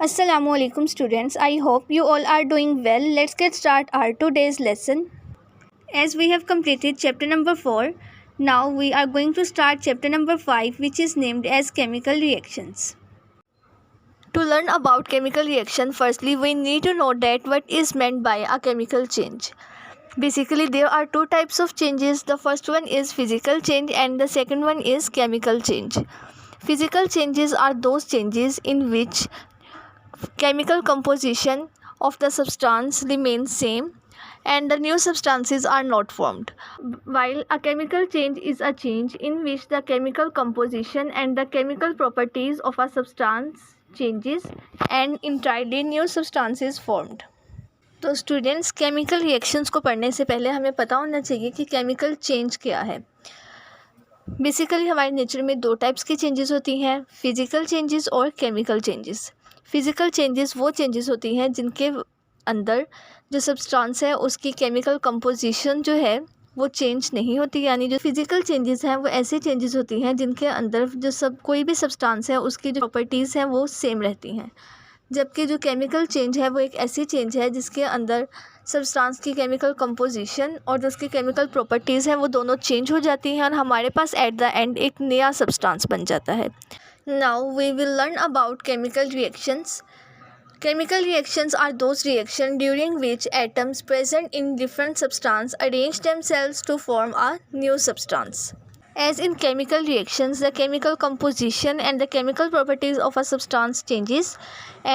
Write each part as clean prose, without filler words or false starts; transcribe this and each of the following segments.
Assalamu alaikum students. I hope you all are doing well. Let's get start our today's lesson. As we have completed chapter number 4, now we are going to start chapter number 5, which is named as chemical reactions. To learn about chemical reaction, firstly we need to know that what is meant by a chemical change. Basically there are two types of changes. The first one is physical change and the second one is chemical change. Physical changes are those changes in which chemical composition of the substance remains same and the new substances are not formed, while a chemical change is a change in which the chemical composition and the chemical properties of a substance changes and entirely new substances formed. तो students, chemical reactions को पढ़ने से पहले हमें पता होना चाहिए कि केमिकल चेंज क्या है. बेसिकली हमारे नेचर में दो टाइप्स की चेंजेस होती हैं, फिजिकल चेंजेस और केमिकल चेंजेस. फिजिकल चेंजेस वो चेंजेस होती हैं जिनके अंदर जो सब्सटेंस है उसकी केमिकल कंपोजिशन जो है वो चेंज नहीं होती. यानी जो फिजिकल चेंजेस हैं वो ऐसी चेंजेस होती हैं जिनके अंदर जो कोई भी सब्सटेंस है उसकी जो प्रॉपर्टीज़ हैं वो सेम रहती हैं. जबकि जो केमिकल चेंज है वो एक ऐसी चेंज है जिसके अंदर सब्सटेंस की केमिकल कंपोजिशन और जो उसकी केमिकल प्रॉपर्टीज़ हैं वो दोनों चेंज हो जाती हैं और हमारे पास एट द एंड एक नया सब्सटेंस बन जाता है. Now we will learn about chemical reactions. Chemical reactions are those reactions during which atoms present in different substances arrange themselves to form a new substance. As in chemical reactions, the chemical composition and the chemical properties of a substance changes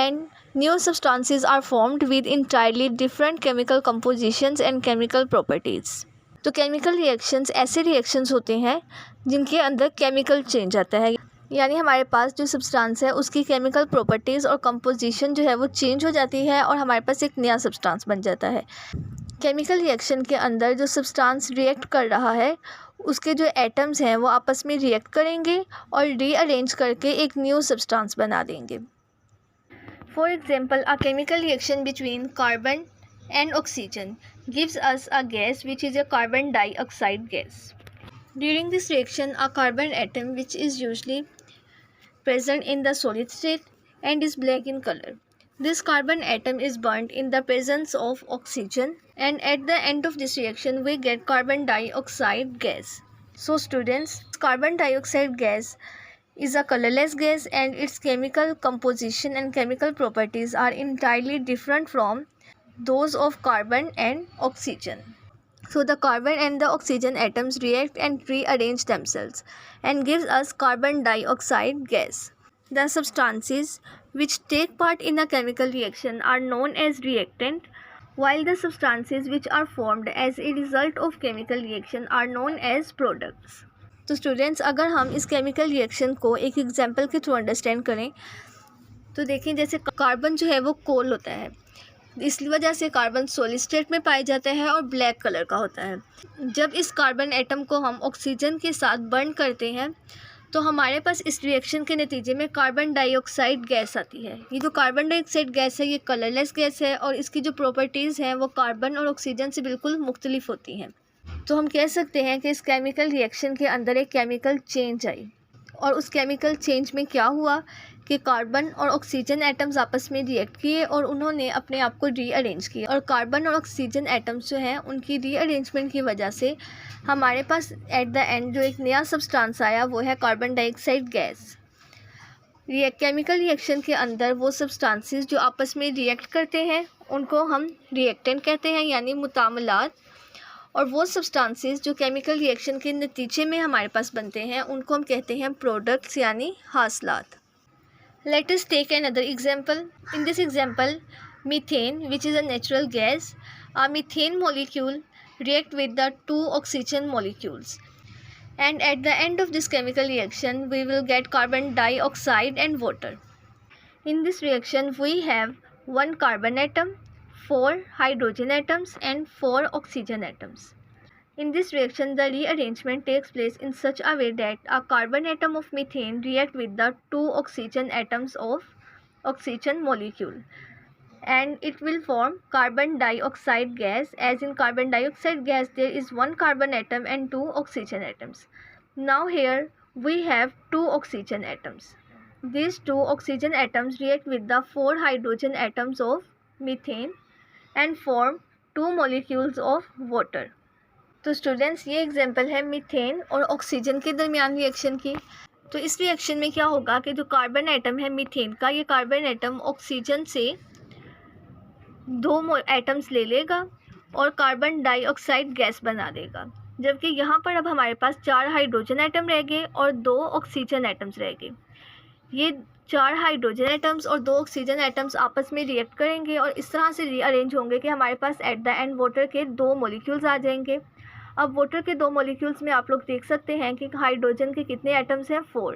and new substances are formed with entirely different chemical compositions and chemical properties. तो chemical reactions ऐसे reactions होते हैं जिनके अंदर chemical change आता है. यानी हमारे पास जो सब्सटेंस है उसकी केमिकल प्रॉपर्टीज़ और कंपोजिशन जो है वो चेंज हो जाती है और हमारे पास एक नया सब्सटेंस बन जाता है. केमिकल रिएक्शन के अंदर जो सब्सटेंस रिएक्ट कर रहा है उसके जो एटम्स हैं वो आपस में रिएक्ट करेंगे और रीअरेंज करके एक न्यू सब्सटेंस बना देंगे. For example, a chemical reaction between carbon and oxygen gives us a gas which is a carbon dioxide gas. During this reaction, a carbon atom, which is usually present in the solid state and is black in color. This carbon atom is burnt in the presence of oxygen, and at the end of this reaction we get carbon dioxide gas. So students, carbon dioxide gas is a colorless gas and its chemical composition and chemical properties are entirely different from those of carbon and oxygen. So the carbon and the oxygen atoms react and rearrange themselves and gives us carbon dioxide gas. The substances which take part in a chemical reaction are known as reactant, while the substances which are formed as a result of chemical reaction are known as products. तो students, अगर हम इस chemical reaction को एक example के through understand करें तो देखें, जैसे कार्बन जो है वो कोल होता है, इस वजह से कार्बन सॉलिड स्टेट में पाया जाता है और ब्लैक कलर का होता है. जब इस कार्बन एटम को हम ऑक्सीजन के साथ बर्न करते हैं तो हमारे पास इस रिएक्शन के नतीजे में कार्बन डाइऑक्साइड गैस आती है. ये जो कार्बन डाइऑक्साइड गैस है ये कलरलेस गैस है और इसकी जो प्रॉपर्टीज़ हैं वो कार्बन और ऑक्सीजन से बिल्कुल मुख्तलिफ होती हैं. तो हम कह सकते हैं कि इस केमिकल रिएक्शन के अंदर एक केमिकल चेंज आई और उस केमिकल चेंज में क्या हुआ कि कार्बन और ऑक्सीजन एटम्स आपस में रिएक्ट किए और उन्होंने अपने आप को रीअरेंज किया और कार्बन और ऑक्सीजन एटम्स जो हैं उनकी रीअरेंजमेंट की वजह से हमारे पास एट द एंड जो एक नया सब्सटेंस आया वो है carbon dioxide gas. Chemical reaction के अंदर वो सब्सटेंसेस जो आपस में रिएक्ट करते हैं उनको हम रिएक्टेंट कहते हैं, यानी मुतामलात. और वो सब्सटेंसेस जो केमिकल रिएक्शन के नतीजे में हमारे पास बनते हैं उनको हम कहते हैं प्रोडक्ट्स, यानी हासिलात. Let us take another example. In this example, methane, which is a natural gas, a methane molecule react with the two oxygen molecules, and at the end of this chemical reaction we will get carbon dioxide and water. In this reaction we have one carbon atom, four hydrogen atoms and four oxygen atoms. In this reaction, the rearrangement takes place in such a way that a carbon atom of methane react with the two oxygen atoms of oxygen molecule, and it will form carbon dioxide gas. As in carbon dioxide gas, there is one carbon atom and two oxygen atoms. Now here we have two oxygen atoms. these two oxygen atoms react with the 4 hydrogen atoms of methane and form 2 molecules of water. तो students ये example है methane और oxygen के दरमियान reaction की। तो इस reaction में क्या होगा कि जो कार्बन एटम है मीथेन का, ये कार्बन एटम ऑक्सीजन से 2 एटम्स ले लेगा और कार्बन डाइऑक्साइड गैस बना देगा, जबकि यहाँ पर अब हमारे पास 4 हाइड्रोजन एटम रह गए और 2 ऑक्सीजन एटम्स रह गए। ये 4 हाइड्रोजन एटम्स और 2 ऑक्सीजन एटम्स आपस में रिएक्ट करेंगे और इस तरह से रीअरेंज होंगे कि हमारे पास एट द एंड वाटर के 2 मॉलिक्यूल्स आ जाएंगे। अब वाटर के 2 मॉलिक्यूल्स में आप लोग देख सकते हैं कि हाइड्रोजन के कितने एटम्स हैं, 4,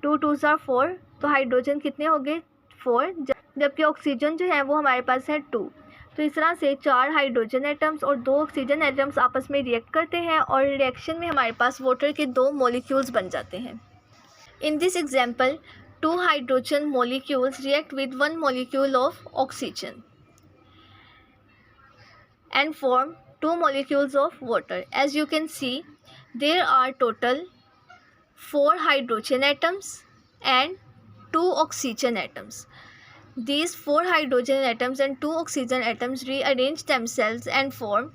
2 2s are 4, तो हाइड्रोजन कितने हो गए, 4, जबकि ऑक्सीजन जो है वो हमारे पास है 2। तो इस तरह से 4 हाइड्रोजन एटम्स और 2 ऑक्सीजन एटम्स आपस में रिएक्ट करते हैं और रिएक्शन में हमारे पास वाटर के 2 मॉलिक्यूल्स बन जाते हैं। In this example 2 hydrogen molecules react with 1 molecule of oxygen and form 2 molecules of water. As you can see, there are total 4 hydrogen atoms and 2 oxygen atoms. These 4 hydrogen atoms and 2 oxygen atoms rearrange themselves and form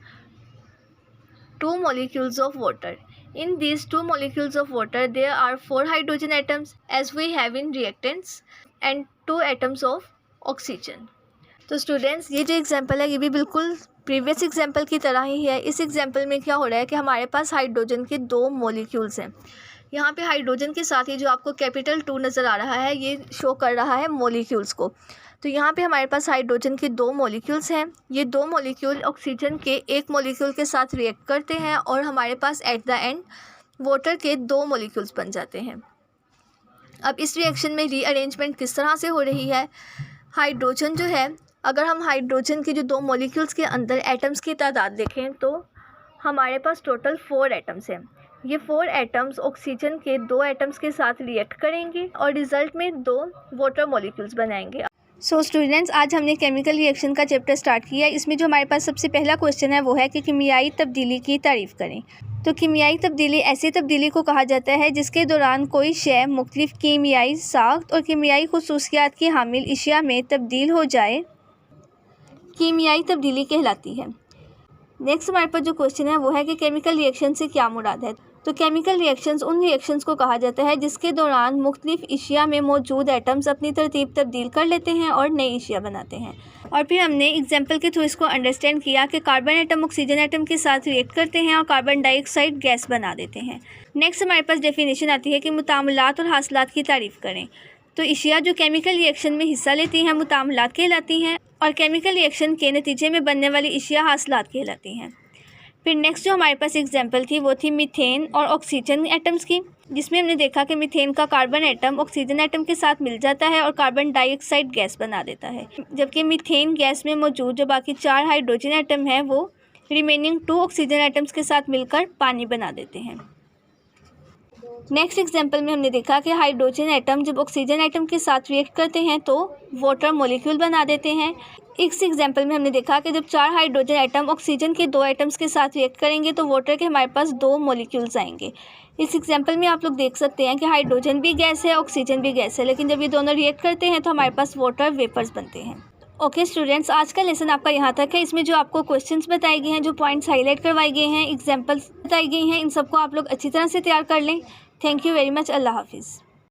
2 molecules of water. In these 2 molecules of water, there are 4 hydrogen atoms as we have in reactants and 2 atoms of oxygen. तो students ये जो example है ये भी बिल्कुल previous example की तरह ही है। इस एग्जांपल में क्या हो रहा है कि हमारे पास हाइड्रोजन के 2 मॉलिक्यूल्स हैं। यहाँ पे हाइड्रोजन के साथ ही जो आपको कैपिटल 2 नज़र आ रहा है ये शो कर रहा है मॉलिक्यूल्स को। तो यहाँ पे हमारे पास हाइड्रोजन के 2 मॉलिक्यूल्स हैं। ये 2 मॉलिक्यूल ऑक्सीजन के 1 मॉलिक्यूल के साथ रिएक्ट करते हैं और हमारे पास एट द एंड वाटर के 2 मॉलिक्यूल्स बन जाते हैं। अब इस रिएक्शन में रीअरेंजमेंट किस तरह से हो रही है, हाइड्रोजन जो है, अगर हम हाइड्रोजन के जो 2 मॉलिक्यूल्स के अंदर एटम्स की तादाद देखें तो हमारे पास टोटल 4 एटम्स हैं। ये 4 एटम्स ऑक्सीजन के 2 एटम्स के साथ रिएक्ट करेंगे और रिज़ल्ट में 2 वाटर मॉलिक्यूल्स बनाएंगे। सो स्टूडेंट्स, आज हमने केमिकल रिएक्शन का चैप्टर स्टार्ट किया। इसमें जो हमारे पास सबसे पहला क्वेश्चन है वो है कि कीमियाई तब्दीली की तारीफ़ करें। तो कीमियाई तब्दीली ऐसी तब्दीली को कहा जाता है जिसके दौरान कोई शय मुख्तलिफ कीमियाई साख्त और कीमियाई खुसूसियात की हामिल अशिया में तब्दील हो जाए, कीमियाई तब्दीली कहलाती है। नेक्स्ट हमारे पास जो क्वेश्चन है वो है कि केमिकल रिएक्शन से क्या मुराद है। तो केमिकल रिएक्शंस उन रिएक्शंस को कहा जाता है जिसके दौरान मुख्तलिफ अशिया में मौजूद एटम्स अपनी तरतीब तब्दील कर लेते हैं और नई अशिया बनाते हैं। और फिर हमने एग्जाम्पल के थ्रू इसको अंडरस्टैंड किया कि कार्बन एटम ऑक्सीजन एटम के साथ रिएक्ट करते हैं और कार्बन डाइऑक्साइड गैस बना देते हैं। नेक्स्ट हमारे पास डेफिनेशन आती है कि मुतामलात और हासिलात की तारीफ़ करें। तो अशिया जो केमिकल रिएक्शन में हिस्सा लेती हैं मुतामलात कहलाती हैं और केमिकल रिएक्शन के नतीजे में बनने वाली अशिया हासिलात कहलाती हैं। फिर नेक्स्ट जो हमारे पास एग्जांपल थी वो थी मीथेन और ऑक्सीजन एटम्स की, जिसमें हमने देखा कि मीथेन का कार्बन एटम ऑक्सीजन एटम के साथ मिल जाता है और कार्बन डाइऑक्साइड गैस बना देता है, जबकि मीथेन गैस में मौजूद जो बाकी 4 हाइड्रोजन एटम हैं वो रिमेनिंग 2 ऑक्सीजन एटम्स के साथ मिलकर पानी बना देते हैं। नेक्स्ट एग्जांपल में हमने देखा कि हाइड्रोजन एटम जब ऑक्सीजन एटम के साथ रिएक्ट करते हैं तो वाटर मॉलिक्यूल बना देते हैं। इस एग्जांपल में हमने देखा कि जब 4 हाइड्रोजन एटम ऑक्सीजन के 2 एटम्स के साथ रिएक्ट करेंगे तो वाटर के हमारे पास 2 मॉलिक्यूल्स आएंगे। इस एग्जांपल में आप लोग देख सकते हैं कि हाइड्रोजन भी गैस है, ऑक्सीजन भी गैस है, लेकिन जब ये दोनों रिएक्ट करते हैं तो हमारे पास वाटर वेपर्स बनते हैं। ओके स्टूडेंट्स, आज का लेसन आपका यहाँ तक है। इसमें जो आपको क्वेश्चंस बताए गए हैं, जो पॉइंट्स हाईलाइट करवाए गए हैं, एग्जाम्पल्स बताई गई हैं, इन सबको आप लोग अच्छी तरह से तैयार कर लें। Thank you very much. अल्लाह हाफिज़।